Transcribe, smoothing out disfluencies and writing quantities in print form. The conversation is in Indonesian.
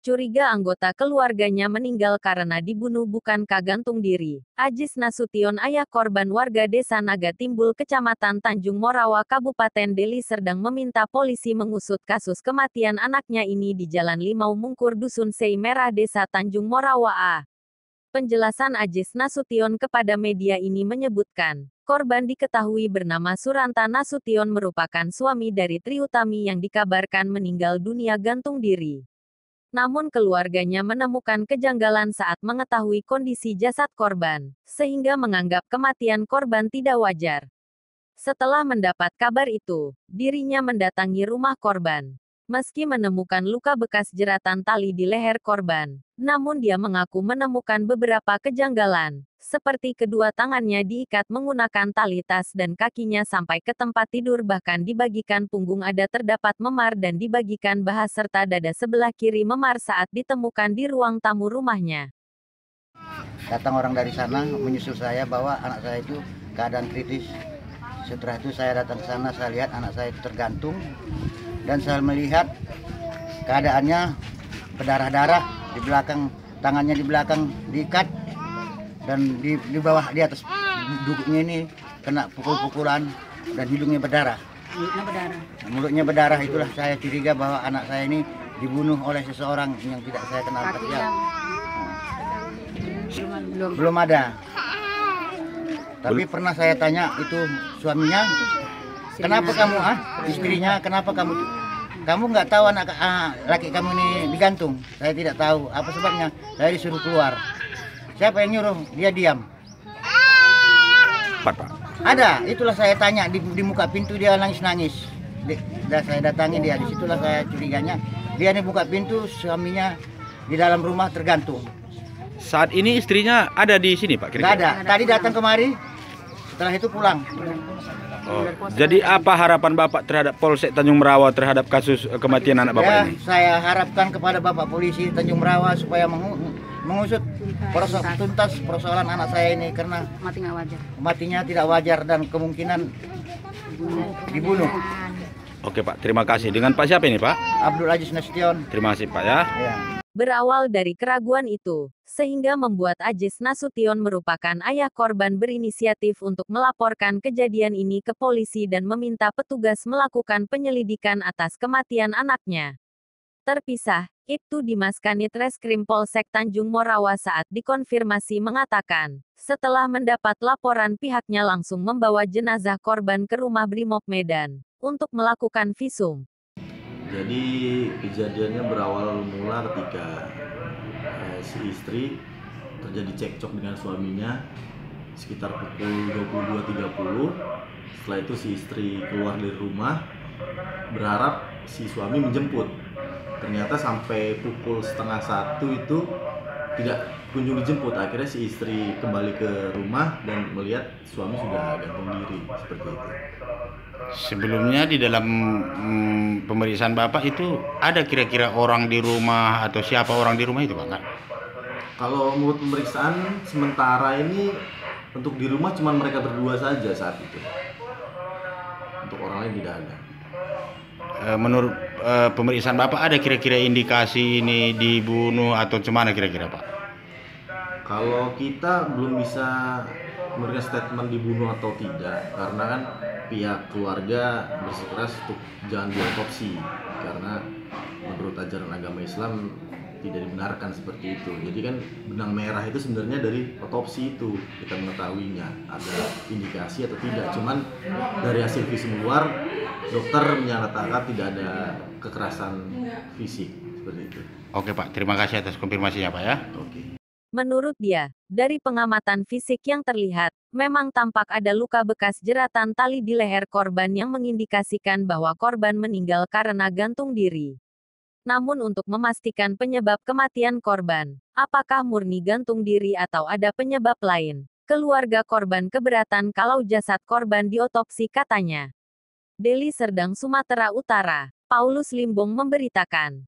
Curiga anggota keluarganya meninggal karena dibunuh bukan gantung diri. Ajis Nasution, ayah korban, warga desa Naga Timbul, Kecamatan Tanjung Morawa, Kabupaten Deli Serdang, meminta polisi mengusut kasus kematian anaknya ini di Jalan Limau Mungkur, Dusun Sei Merah, Desa Tanjung Morawa A. Penjelasan Ajis Nasution kepada media ini menyebutkan, korban diketahui bernama Suranta Nasution merupakan suami dari Triutami yang dikabarkan meninggal dunia gantung diri. Namun keluarganya menemukan kejanggalan saat mengetahui kondisi jasad korban, sehingga menganggap kematian korban tidak wajar. Setelah mendapat kabar itu, dirinya mendatangi rumah korban. Meski menemukan luka bekas jeratan tali di leher korban, namun dia mengaku menemukan beberapa kejanggalan, seperti kedua tangannya diikat menggunakan tali tas dan kakinya sampai ke tempat tidur, bahkan dibagikan punggung ada terdapat memar dan dibagikan baha serta dada sebelah kiri memar saat ditemukan di ruang tamu rumahnya. Datang orang dari sana menyusul saya bahwa anak saya itu keadaan kritis. Setelah itu saya datang ke sana, saya lihat anak saya itu tergantung. Dan saya melihat keadaannya berdarah-darah di belakang, tangannya di belakang diikat, dan di bawah, di atas duduknya ini kena pukul-pukulan dan hidungnya berdarah. Mulutnya berdarah, itulah saya curiga bahwa anak saya ini dibunuh oleh seseorang yang tidak saya kenal. Belum ada. Tapi pernah saya tanya itu suaminya, kenapa kamu istrinya, kenapa kamu nggak tahu anak laki kamu ini digantung? Saya tidak tahu apa sebabnya. Saya disuruh keluar. Siapa yang nyuruh? Dia diam. Pak. Ada, itulah saya tanya di muka pintu, dia nangis-nangis. Saya datangi dia, disitulah saya curiganya. Dia nih buka pintu, suaminya di dalam rumah tergantung. Saat ini istrinya ada di sini, Pak? Nggak ada. Tadi datang kemari, setelah itu pulang. Oh, jadi apa harapan Bapak terhadap Polsek Tanjung Merawa terhadap kasus kematian anak Bapak ini? Saya harapkan kepada Bapak Polisi Tanjung Merawa supaya mengusut tuntas persoalan anak saya ini, karena matinya tidak wajar dan kemungkinan dibunuh. Oke Pak, terima kasih. Dengan Pak siapa ini Pak? Abdul Ajis Nasution. Terima kasih Pak ya. Ya. Berawal dari keraguan itu, sehingga membuat Ajis Nasution merupakan ayah korban berinisiatif untuk melaporkan kejadian ini ke polisi dan meminta petugas melakukan penyelidikan atas kematian anaknya. Terpisah, Ibtu Dimas Kanit Reskrim Polsek Tanjung Morawa saat dikonfirmasi mengatakan, setelah mendapat laporan pihaknya langsung membawa jenazah korban ke rumah Brimob Medan untuk melakukan visum. Jadi kejadiannya berawal mula ketika si istri terjadi cekcok dengan suaminya sekitar pukul 22.30. Setelah itu si istri keluar dari rumah berharap si suami menjemput. Ternyata sampai pukul 12:30 itu tidak kunjung dijemput. Akhirnya si istri kembali ke rumah dan melihat suami sudah gantung diri seperti itu. Sebelumnya di dalam pemeriksaan Bapak itu ada kira-kira orang di rumah atau siapa orang di rumah itu Pak? Kalau menurut pemeriksaan sementara ini untuk di rumah cuma mereka berdua saja saat itu. Untuk orang lain tidak ada. Menurut pemeriksaan Bapak ada kira-kira indikasi ini dibunuh atau cemana kira-kira Pak? Kalau kita belum bisa memberikan statement dibunuh atau tidak, karena kan pihak keluarga bersikeras untuk jangan diotopsi, karena menurut ajaran agama Islam tidak dibenarkan seperti itu. Jadi kan benang merah itu sebenarnya dari otopsi itu kita mengetahuinya ada indikasi atau tidak. Cuman dari hasil visum luar, dokter menyatakan tidak ada kekerasan fisik seperti itu. Oke Pak, terima kasih atas konfirmasinya Pak ya. Oke. Menurut dia, dari pengamatan fisik yang terlihat, memang tampak ada luka bekas jeratan tali di leher korban yang mengindikasikan bahwa korban meninggal karena gantung diri. Namun untuk memastikan penyebab kematian korban, apakah murni gantung diri atau ada penyebab lain, keluarga korban keberatan kalau jasad korban diotopsi katanya. Deli Serdang, Sumatera Utara, Paulus Limbong memberitakan.